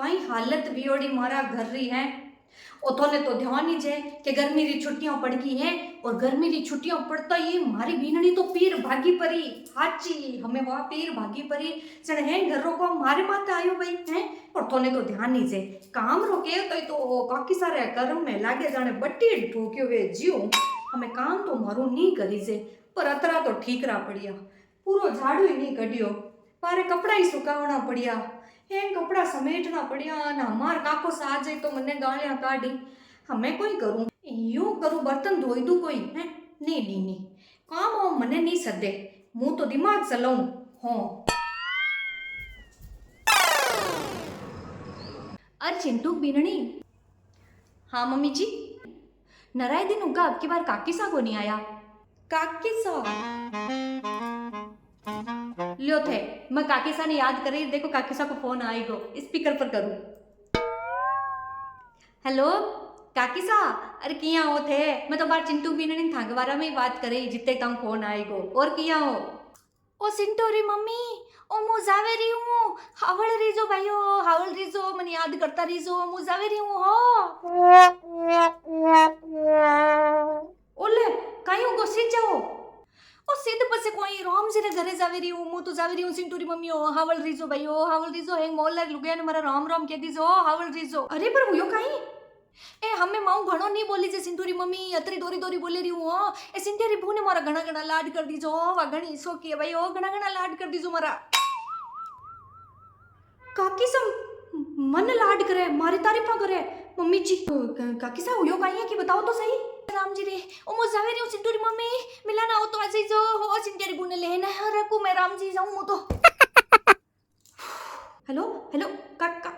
कई हालत बियोड़ी मारा घर रही है। ओथोने तो ध्यान ही जे कि गर्मी री छुट्टियां पड़ गई हैं और गर्मी री छुट्टियां पड़ता ही मारी बीननी तो पीर भागी परी। हाची हमें वहां पीर भागी परी जण है घरों को मारे माते आयो भाई हैं। और थोने तो ध्यान ही जे काम रोके तो काकी सारे कर्म में लागे जाने बट्टी ठोक्यो वे जियो। हमें काम तो मारू नहीं करी जे पर अतरा तो ठीक रहा पड़िया। पूरो झाड़ू ही नहीं कढ़ियो पारे कपड़ा ही सुकावना पड़िया। हे कपड़ा समेटना पड़िया ना हमार काको सा आ जाए तो मने गालियां काढ़ी। हमें कोई करूं यूं करूं बर्तन धोई दू कोई है नहीं नहीं नहीं काम हो मने नहीं सदे मुंह तो दिमाग चलाऊं। हो अरे चिंटू बीननी। हाँ मम्मी जी नराय दिन उगा अब की बार काकी सा को नहीं आया। काकी सा लियो थे मैं काकी सा ने याद करी देखो काकी सा को फोन आएगो स्पीकर पर करूं। हेलो काकी सा अरे किया हो थे मैं तो बार चिंटू बीननी थांगवारा में ही बात करे जितने तंग फोन आएगो और किया हो। ओ सिंटू री मम्मी ओ मु जावे रही हूँ हावल रीजो भाइयो हावल रीजो मने याद करता रीजो मु जावे रही हूँ हो। ओले काई उगो सीध जाओ ओ सीध पसे कोई राम जी रे घरे जावे रही हूँ मु तो जावे रही हूँ सिंटू री मम्मी ओ हावल रीजो भाइयो हावल रीजो हेंग मोल लाग लुगाया ने मारा राम राम कह दीजो हावल रीजो। अरे पर हुयो काई ए हमें माऊ घणो नहीं बोली जे सिंटूरी मम्मी अतरी दोरी दोरी बोले रही हूँ ए सिंटेरी बू ने मारा घना घना लाड कर दीजो वा घणी सोकी है भाई ओ घना घना लाड कर दीजो मारा। काकी सा मन लाड करे मारी तारीफा करे मम्मी जी काकी सा हुयो काई है कि बताओ तो सही। राम जी रे ओ मो जावे रे सिंटूरी मम्मी मिलाना हो तो आ जाई जो हो सिंटेरी बू ने लेना रखू मैं राम जी जाऊं मु तो। हेलो हेलो काका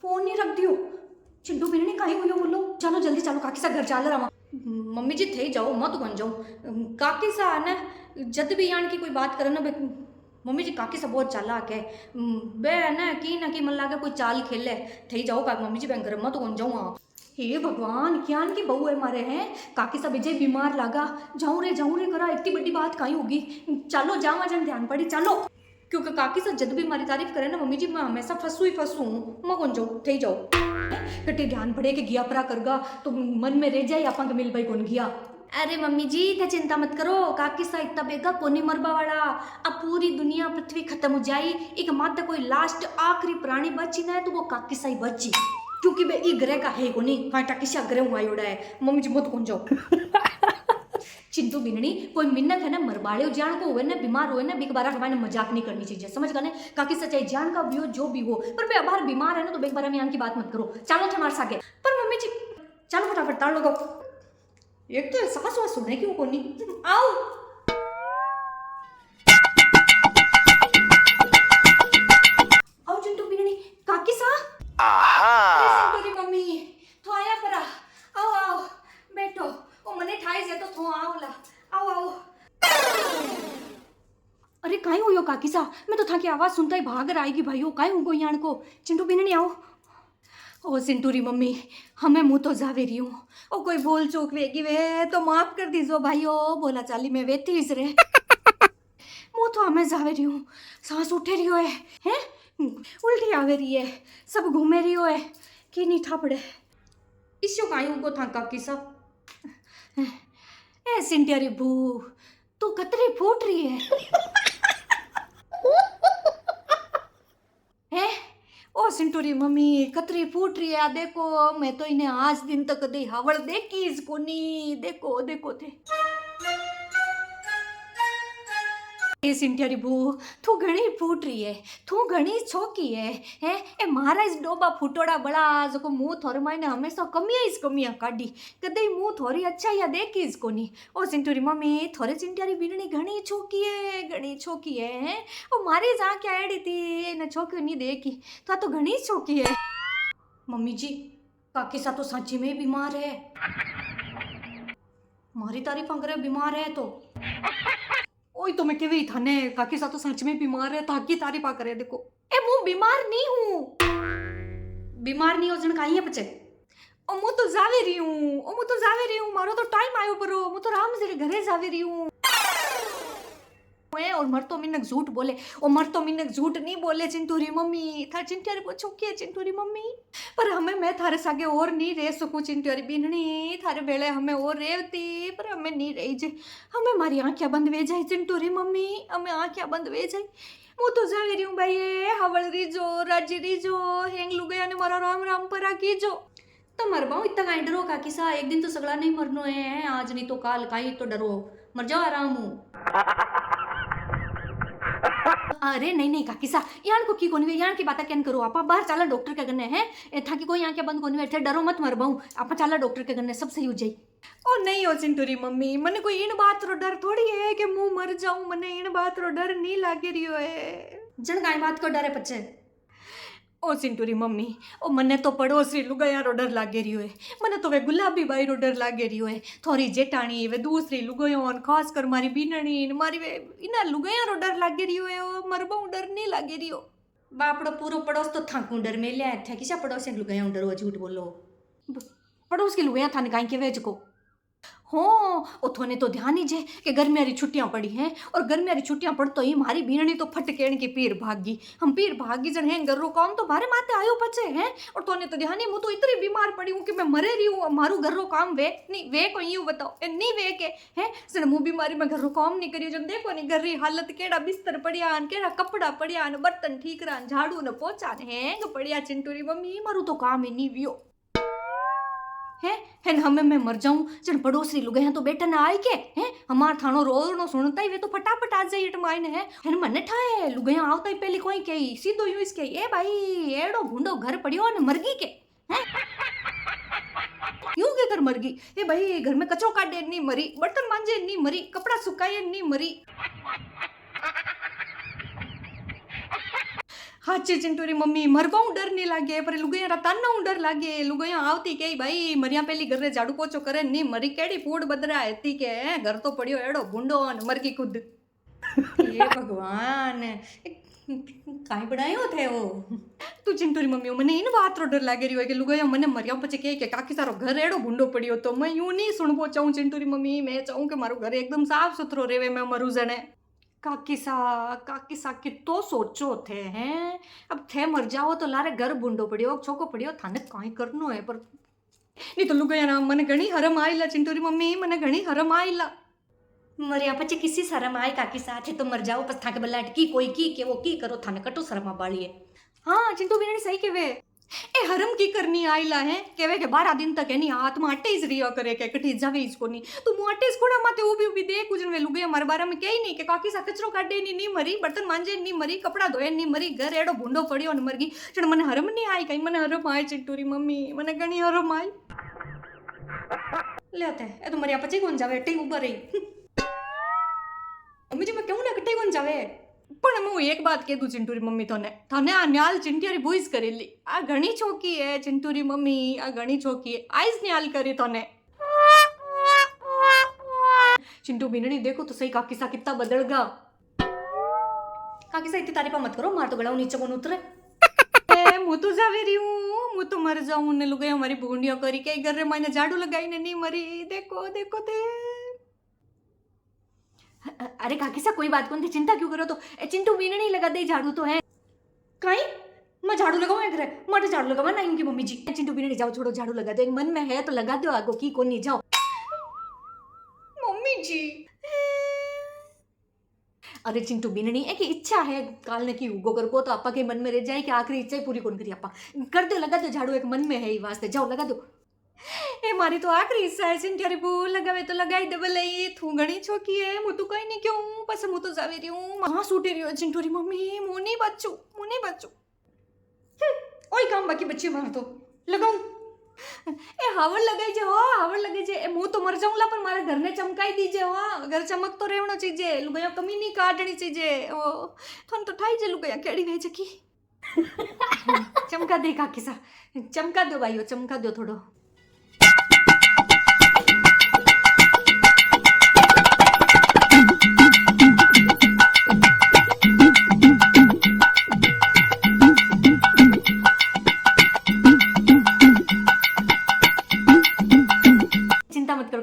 फोन नहीं रख दियो चिंटू बीननी काई हुयो बोलो चलो जल्दी चलो काकी सा घर चाल रहा। मम्मी जी थे जाओ मत बन जाओ काकी सा ना जद भी यान की कोई बात करे ना मम्मी जी काकी सा बहुत चालाक है बे ना की मन लागे कोई चाल खेले थे जाओ का मम्मी जी मैं घर मत बन जाऊँ। हे भगवान क्यान की बहू है मारे हैं काकी सा विजय बीमार लगा जाऊँ रे करा इतनी बड़ी बात काई होगी चलो जावा जन ध्यान पड़ी चलो क्योंकि काकी सा जद भी मारी तारीफ करे ना मम्मी जी मैं हमेशा फंसू ही फंसू मैं कौन जाऊँ थे जाओ कटे ध्यान पड़े कि गिया परा करगा तो मन में रह जाए आपा के मिल भाई कौन गिया। अरे मम्मी जी थे चिंता मत करो काकी सा इतना बेगा कोनी मरबा वाला अब पूरी दुनिया पृथ्वी खत्म हो जाई एक मात्र कोई लास्ट आखिरी प्राणी बची ना है तो वो काकी सा ही बची क्योंकि बे ई ग्रह का है कोनी कांटा किसा ग्रह हुआ योड़ा है मम्मी जी मत कौन जाओ। चिंटू बीननी कोई मिन्नक है ना मरबाड़े जान को हुए ना बीमार हुए ना बिक बारा हमारे मजाक नहीं करनी चाहिए समझ गए काकी सच्चाई जान का भी हो जो भी हो पर वे अबार बीमार है ना तो बेक बारा में आन की बात मत करो चलो थे मार साके पर मम्मी जी चलो फटाफट ताड़ लो एक तो सांस वास सुने क्यों कोनी आओ आओ चिंटू बीननी काकी सा चिंटू री मम्मी तो आया परा आओ आओ बैठो ओ मने ठाई जे तो थो आओला आओ आओ। अरे काई हुयो काकी सा मैं तो था की आवाज सुनता ही भाग रहा आएगी भाई ओ काई हुगो यान को चिंटू बीननी आओ। ओ सिंटूरी मम्मी हमें मुँह तो जावे रही हूँ ओ कोई बोल चूक वेगी वे तो माफ कर दीजो भाई ओ बोला चाली में वे तीस रे मुँह तो हमें जावे रही हूँ सांस उठे रही हो है उल्टी आवे रही है सब घूमे रही हो है कि नहीं था पड़े इसो काई उनको था काकी सा ए सिंटियारी बू तू कतरी फूट रही है हैं ओ सिंटूरी मम्मी कतरी फूट रही है देखो मैं तो इन्हें आज दिन तक कदी हवल देखी इसको नहीं देखो देखो थे ए सिंटियारी बू तू घणी फूट रही है तू घणी छोकी है हैं ए मारा इस डोबा फूटोड़ा बड़ा जको मुंह थोर मायने हमेशा कमियां काढ़ी कदे मुंह थोरी अच्छा या देखी इसको नहीं ओ सिंटूरी मम्मी थोरे सिंटियारी बीननी घणी छोकी है हैं ओ मारी जा क्या एड़ी थी न छोकी नहीं देखी तो घणी छोकी है। मम्मी जी काकी सा तो सच्ची में बीमार है मारी तारीफ करे बीमार है तो ओई तो मैं केवी थाने काकी सा तो सच में बीमार है ताकि तारीफा करे देखो ए मु बीमार नहीं हो जन काई है बच्चे ओ मु तो जावे रही हूँ मारो तो टाइम आयो परो मु तो राम जी रे घरे जावे रही हूँ और मर तो मिनक झूठ बोले और मर तो मिनक झूठ नहीं बोले चिंटूरी मम्मी थार चिंटियारी पूछो के चिंटूरी मम्मी पर हमें मैं थारे सागे और नहीं रह सकूं चिंटियारी बीननी थारे बेले हमें और रेवती पर हमें नहीं रही जे हमें मारी आंखें बंद वे जाए चिंटूरी मम्मी हमें आंखें बंद वे जाए હું તો જાવી રહી હું ભાઈ હવળ રીજો રાજી રીજો હેંગ લુગયા ને મારા રામ राम परा कीजो तो मर पाऊँ इतना काहे डरो काकी सा एक दिन तो सगड़ा नहीं मरनो है आज नहीं तो काल काई तो डरो मर जाओ आराम हूँ अरे नहीं नहीं काकी सा यान को की कोनी यान की बात क्या करो आप बाहर चला डॉक्टर के गन्ने हैं था कि कोई आंखें बंद कोनी बैठे डरो मत मर पाऊँ आप चला डॉक्टर के गन्ने सब सही हो जाए ओ नहीं हो चिंटूरी मम्मी मने कोई इन बात रो डर थोड़ी है कि मुंह मर जाऊं मने इन बात रो डर नहीं लागे रियो है जन काई बात को डर है पछे ओ चिंटूरी मम्मी ओ मने तो पड़ोसी लुगाया रो डर लागे रियो है मने तो वे गुलाबी बाई रो डर लागे रियो है थोड़ी जेठाणी वे दूसरी लुगायो खास कर मारी बीनणी मारी वे इना लुगाया रो डर लागे रियो है ओ मरबो डर नहीं लागे रियो बापड़ो पूरो पड़ोस तो थाकू डर में लिया थे किसा पड़ोस लुगाया डर वो झूठ बोलो पड़ोस के लुगाया थाने काई के वेज को हो उथोने तो ध्यान ही जे कि गर्मियारी छुट्टियां पड़ी हैं और गर्मियारी छुट्टियां पड़ तो ही मारी बीनणी तो फटकेण की पीर भागी हम पीर भागी जन हैं गर्रो काम तो मारे माते आयो पचे हैं और तोने तो ध्यान ही मुँह तो इतनी बीमार पड़ी हूँ कि मैं मरे रही हूँ मारू गर्रो काम वे नहीं वे को यूँ बताओ नहीं वे के हैं सर मुँह बीमारी में गर्रो काम नहीं करियो जन देखो नहीं गर्री हालत केड़ा बिस्तर पड़िया केड़ा कपड़ा पड़िया बर्तन ठीक रहा झाड़ू न पोछा हैं पड़िया चिंटूरी मम्मी मारू तो काम ही नहीं वियो है हमें मैं मर जाऊं जन पड़ोसी लुगे हैं तो बेटा ना आए के हैं हमार थानो रोनो सुनता ही वे तो फटाफट आ जाए मायने है मन ठाए लुगे आवता ही पहले कोई कही सीधो यूं इसके ए भाई एड़ो भूंडो घर पड़ियो ने मरगी के हैं यूं के कर मरगी ए भाई घर में कचरो काटे नहीं मरी बर्तन मांजे नहीं मरी कपड़ा सुकाए नहीं मरी हाची चिंटूरी मम्मी मरबाऊ डर नहीं लागे पर लुगाया रताना डर लागे लुगाया आवती के भाई मरिया पहली घर झाड़ू पोछो करे नहीं मरी केड़ी पूड बदरा हेती के घर तो पड़ियो एड़ो भूंडो मर गई खुद ये भगवान काई बनायो थे वो तू चिंटूरी मम्मी मने इन बात रो डर लागे रही हो कि लुगाया मने मरिया पछे के काकी सारो घर एड़ो भूंडो पड़ियो तो मैं यूं नहीं सुनबो चाहूं चिंटूरी मम्मी मैं चाहूं कि मारो घर एकदम साफ सुथरो रेवे मैं मरू जने काकी सा कितो सोचो थे हैं अब थे मर जाओ तो लारे घर बुंडो पड़ियो छोको पड़ियो थाने काई करनो है पर नहीं तो लुगाया ना मने घणी हरम आईला चिंटूरी मम्मी मने घणी हरम आईला मरिया पचे किसी शरम आए काकी सा थे तो मर जाओ पस थाके बलाट की कोई की के वो की करो थाने कटो शर्मा बाड़िए हाँ चिंटू बिना सही के वे ए हरम की करनी आईला है केवे के 12 दिन तक है नहीं आत्मा अट्टे इस रिया करे के कठी जावे इसको नहीं तू मुआटे स्कूड़ा माते उभी उभी देख कुजन वे लुगे हमारे बारे में कही नहीं के काकी सा कचरो काटे नहीं मरी बर्तन मांजे नहीं मरी कपड़ा धोए नहीं मरी घर एड़ो भूंडो पड़ियो न मर गई चढ़ मने हरम नहीं आई कहीं मने हरम आए चिंटूरी मम्मी मने घणी हरम आई लेते ए तो मरिया पची कोन जावे अट्टे ऊपर रही मम्मी जी मैं क्यों ना कट्टे कोन जावे पण मैं एक बात कह दूं चिंटूरी मम्मी तोने थाने आ न्याल चिंटियारी भूइस करेली आ घणी छोकी है चिंटूरी मम्मी आ घणी छोकी है आइज न्याल करी तोने चिंटू बिननी देखो तो सही काकी सा कितना बदल गा काकी सा इतनी तारीफ मत करो मार तो गला नीचे कौन उतरे ए मु तो जावे रही हूं मु तो मर जाऊं ने लुगाई हमारी भूंडिया करी के घर रे मैंने झाड़ू लगाई ने नहीं मरी देखो देखो ते अरे काकी सा कोई बात कौन थी चिंता क्यों करो तो चिंटू वीने नहीं लगा दे झाड़ू तो है कहीं मैं झाड़ू लगाऊं घर मैं झाड़ू लगावा ना इनकी मम्मी जी चिंटू वीने नहीं जाओ छोड़ो झाड़ू लगा दो एक मन में है तो लगा दो आगो की कौन नहीं जाओ मम्मी जी अरे चिंटू बिननी है कि इच्छा है काल ने की उगो कर को तो आपा के मन में रह जाए कि आखिरी इच्छा ही पूरी कौन करी आपा कर दो लगा दो झाड़ू एक मन में है ही वास्ते जाओ लगा दो ए मारी तो आखिरी इच्छा है चिंटियारी बू लगावे तो लगाई दे भले तू घणी छोकी है मु तो कहीं नहीं क्यों बस मु तो जावे रही हूं वहां सूटे रही हो चिंटूरी मम्मी मु नहीं बच्चू ओए काम बाकी बच्चे मार तो लगाऊं ए हावड़ लगाई जे हो हावड़ लगे जे ए मु तो मर जाऊंला पर मारे घर ने चमकाई दीजे हो घर चमक तो रेवणो चीजे लुगाया कमी नहीं काटनी चीजे ओ थन तो ठाई जे लुगाया केड़ी वे जकी चमका दे काकी सा चमका दो भाईओ चमका दो थोड़ो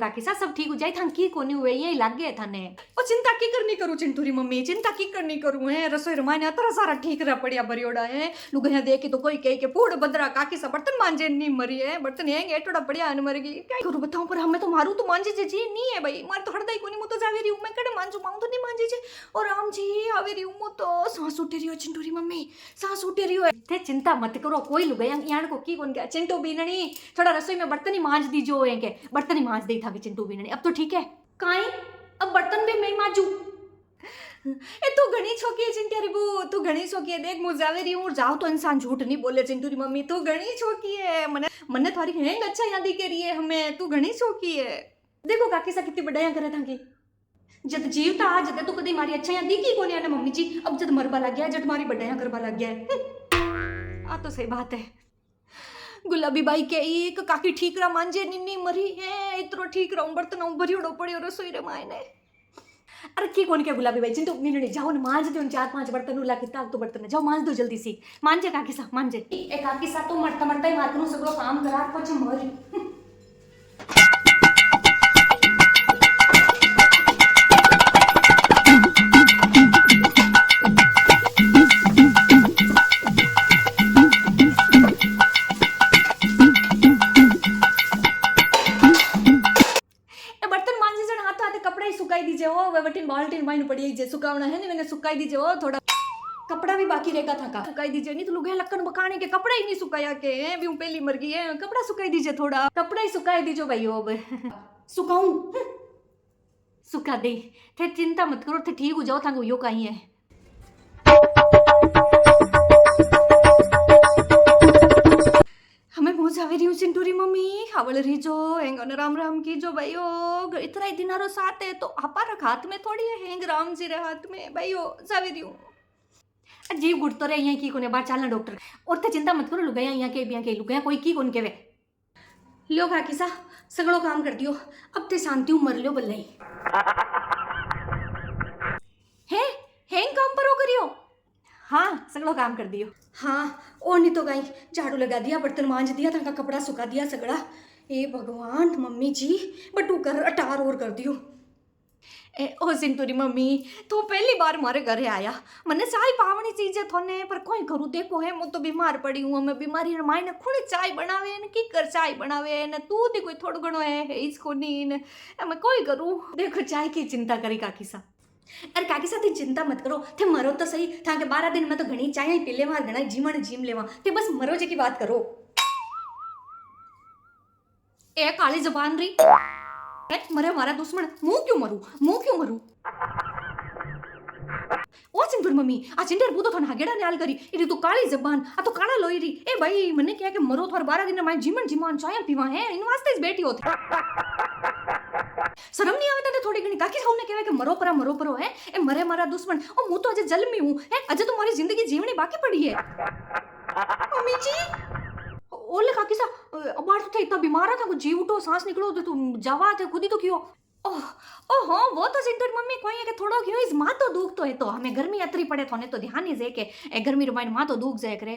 काकी सा सब ठीक हो जाए था की कोनी हुए यही लग गए थाने ओ चिंता की करनी करूं चिंटूरी मम्मी चिंता की करनी करूं है रसोई रमाने अतरा सारा ठीक रहा पड़िया बरियोड़ा है लुगाया देख के तो कोई कह के पूड़ बदरा काकी सा बर्तन मांजे नहीं मरी है बर्तन है टोड़ा पड़िया है मर गई क्या करूं बताऊं पर हमें तो मारू तो मांजे जी नहीं है भाई मार तो हड़दाई कोनी मु तो जावे रही हूं मैं कड़े मांजू माऊ तो नहीं मांजे जी और राम जी आवे रही हूं मु तो सांस उठे रही हो चिंटूरी मम्मी सांस उठे रही हो थे चिंता मत करो कोई लुगाया यान को की कोन गया चिंटू बीननी थोड़ा रसोई में बर्तन ही मांज दीजो है के बर्तन ही मांज दी था कि चिंटू बीननी अब तो ठीक है काई अब बर्तन भी मैं मांजू ए तू घनी छोकी है चिंटिया रिबू तू घनी छोकी है देख मुझे जावे रही हूं जाओ तो इंसान झूठ नहीं बोले चिंटूरी मम्मी तू घनी छोकी है मने थारी हेंग अच्छा याद ही करी है हमें तू घनी छोकी है देखो काकी सा कितनी बढ़िया करे था कि जद जीवता आ जद तो कदी मारी अच्छा याद की कोनी आने मम्मी जी अब जद मरबा लग गया जद मारी बढ़िया करबा लग गया है आ तो सही बात है गुलाबी बाई के एक काकी ठीक रहा मांजे निन्नी मरी है इतरो ठीक रहा बर्तन भरियोड़ो पड़ियो रसोई रे मायने अरे की कौन क्या गुलाबी भाई चिंटू नीने जाओ ना मांज दो 4-5 बर्तन उला कितना तो बर्तन जाओ मांज दो जल्दी सी मांजे काकी सा मांजे ए काकी सा तो मरता मरता ही मारकनु सगळो काम करा પછી મરી सुकाई दीजिए ओ वटिन बाल्टीन माइन पड़ी जे सुकावना है ने मैंने सुकाई दीजिए ओ थोड़ा कपड़ा भी बाकी रहेगा था का सुकाई दीजिए नहीं तो लुगाया लक्कन बकाने के कपड़ा ही नहीं सुकाया के हैं भी पहली मर गई है कपड़ा सुकाई दीजिए थोड़ा कपड़ा ही सुकाई दीजिए भाई अब सुकाऊं सुका दे थे चिंता मत करो थे ठीक हो जाओ था यो कहीं है हमें मुझ आवे रही हूँ चिंटूरी मम्मी हावल रही जो हेंग राम राम की जो भाई ओ इतना ही दिनारो साथ है तो आपा रख हाथ में थोड़ी है हेंग राम जी रे हाथ में भाई ओ जावे रही हूँ जीव गुड़ तो रे यहाँ की कोने बाहर चलना डॉक्टर और तो चिंता मत करो लुगाया यहाँ के लुगाया कोई की कोन के वे लियो काकी सा सगड़ो काम कर दियो अब ते शांति मर लियो बल्ले है हेंग काम पर हो करियो हाँ सगड़ो काम कर दियो हाँ और नहीं तो गई झाड़ू लगा दिया बर्तन मांज दिया था कपड़ा सुखा दिया सगड़ा ए भगवान मम्मी जी बटू कर अटार और कर दियो ए ओ सिंटूरी मम्मी तू पहली बार मारे घरे आया मने चाय पावनी चीज है थोने पर कोई करूँ देखो है मैं तो बीमार पड़ी हूँ मैं बीमारी माई ने खुद चाय बनावे न की कर चाय बनावे न तू दी कोई थोड़ा घणो है इसको नीन मैं कोई करूँ देखो चाय की चिंता करी काकी सा अरे काकी साथी चिंता मत करो थे मरो तो सही था के 12 दिन में तो घनी चाय पी लेवा घना जीवन जीम लेवा ते बस मरो जे की बात करो ए काली जबान री मरे हमारा दुश्मन मुंह क्यों मरू ओ चिंटूर मम्मी आ चिंटेर बूतो थन हागेड़ा न्याल करी इरी तो काली जबान आ तो काला लोई री ए भाई मने क्या के मरो थोर 12 दिन में जीवन जीमान चाय पीवा है इन वास्ते इस बेटी होत शर्म नहीं आवे तने थोड़ी घनी काकी सामने कहवे के मरो परो है ए मरे मारा दुश्मन ओ मु तो अजे जल में हूं है अजे तुम्हारी जिंदगी जीवनी बाकी पड़ी है मम्मी जी ओले काकी सा अबार तो इतना बीमार था जीव उठो सांस निकलो तो तुम जावा थे खुद ही तो क्यों ओह हाँ वो तो चिंटूर मम्मी कोई है कि थोड़ा क्यों इस माँ तो दुख तो है तो हमें गर्मी अतरी पड़े तो तो ध्यान ही से के गर्मी रुमाइन माँ तो दुख जाए करे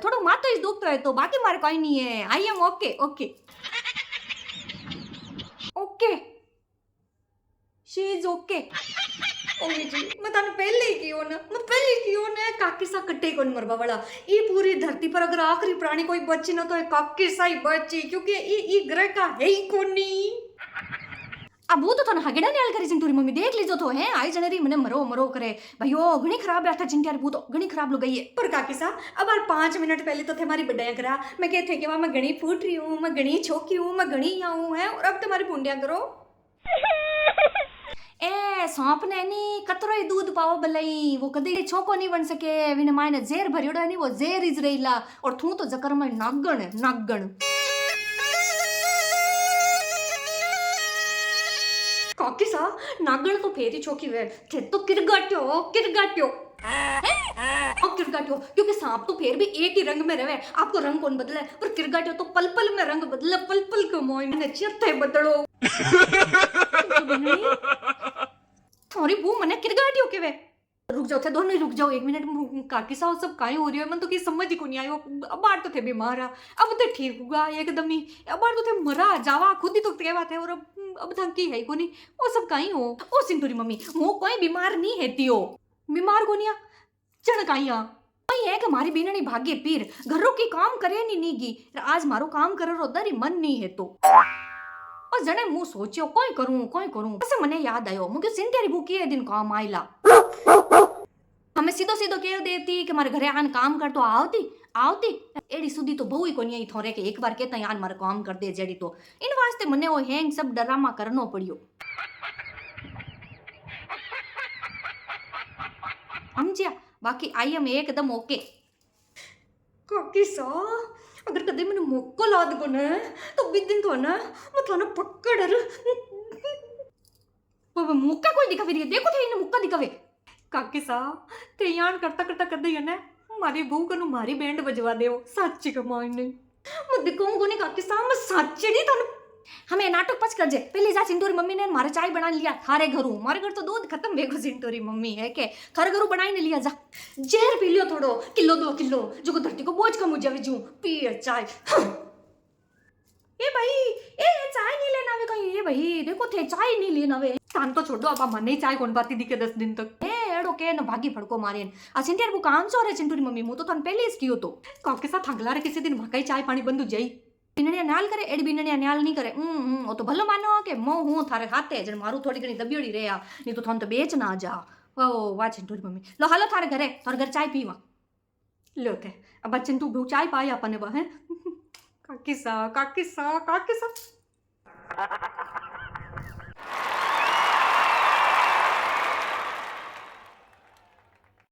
थोड़ा माँ तो इस दुख तो है तो बाकी मारे कोई नहीं है I am okay okay okay she is okay Omi ji मैं तने पहले ही कियो ना काकी सा कट्टे कोन मरबा वाला ये पूरी धरती पर अगर आखिरी प्राणी कोई बची ना तो काकी सा ही बची क्योंकि ये ग्रह का है ही कोनी अब वो तो थन हगेड़ा न्याल करी चिंटूरी मम्मी देख लीजो तो है आई जनरी मने मरो करे भैयो घणी खराब बैठा चिंटियार बू तो घणी खराब लोग गई है पर काकी सा अब 5 मिनट पहले तो थे हमारी बड्डाया करा मैं कहते कि मैं घणी फूट रही हूँ मैं घणी छोकी हूँ मैं घणी आऊँ है और अब तुम्हारी बूंदिया करो ए सौंप ने नी कतरो ही दूध पाओ भलई वो कदी छोको नहीं बन सके विने मायने जेर भरियोड़ा नहीं वो जेर इज रहीला और थू तो जकर में नागण काकी सा नागण तो फेरी छोकी वे थे तो किरगाट्यो क्योंकि सांप तो फिर भी एक ही रंग में रहे आपको रंग कौन बदले पर किरगाट्यो तो पल पल में रंग बदले पल पल के मोय ने चिरते बदलो थोड़ी बू मने किरगाट्यो के वे रुक जाओ थे दोनों ही रुक जाओ 1 मिनट काकी सा सब काहे हो रही है मन तो की समझ ही को नहीं आयो अब बार तो थे बीमार अब तो ठीक होगा एकदम ही अब बार तो थे मरा जावा खुद ही तो कहवा थे और अब थकी है कोनी वो सब कहीं हो ओ सिंटूरी मम्मी वो कोई बीमार नहीं है हो बीमार कोनिया चण कहीं आ वही है कि मारी बीननी भाग्य पीर घरों की काम करे नहीं गी आज मारो काम करे रो दरी मन नहीं है तो और जने मु सोचियो कोई करूं ऐसे मने याद आयो मुके सिंटेरी बुकी है दिन काम आइला हमें सीधो सीधो कह देती कि मारे घरे आन काम कर तो आवती एडी सुधी तो बहु ही कोनी आई थोरे के एक बार कहता यान मारे काम कर दे जेडी तो इन वास्ते मने वो हैंग सब ड्रामा करनो पड़ियो समझिया बाकी आई एम एकदम ओके काकी सा अगर कदे मैंने मौका ला दो ना तो बिदिन तो ना मैं थाना पक्का डर वो मौका कोई दिखा फिर देखो थे इन्हें मौका दिखावे काकी सा ते यान करता करता कर दी है मारी बहू कनु मारी बैंड बजवा देओ साची कमाई नहीं मैं दिखाऊं कोनी काकी सा मैं साची नहीं थाने हमें नाटक पच कर जे पहले जा सिंटोरी मम्मी ने मारे चाय बना लिया थारे घरू मारे घर तो दूध खत्म भेगो सिंटोरी मम्मी है के थारे घरू बनाई ने लिया जा जहर पी लियो थोड़ो किलो 2 किलो जो को धरती को बोझ कम हो जावे जू पिए चाय ए भाई ए चाय नहीं लेना वे कहीं ए भाई देखो थे चाय नहीं लेना वे काम तो छोड़ दो अब मन ही चाय कौन पाती दिखे 10 दिन तक ए एड़ो के न भागी फड़को मारेन आ सिंटियर को काम सो रे सिंटोरी मम्मी मु तो तन पहले इस कियो तो काके साथ थगला रे किसी दिन भकाई चाय पानी बंद हो जाई बिनणिया न्याल करे एडी बिनणिया न्याल नहीं करे वो तो भलो मानो के मो हूं थारे हाथे जण मारू थोड़ी घणी दबियोड़ी रे आ नहीं तो थन तो बेच ना जा ओ वा चिंटू मम्मी लो हालो थारे घरे थारे घर चाय पीवा लो थे अब बच्चन तू चाय पाई अपने बा है काकी सा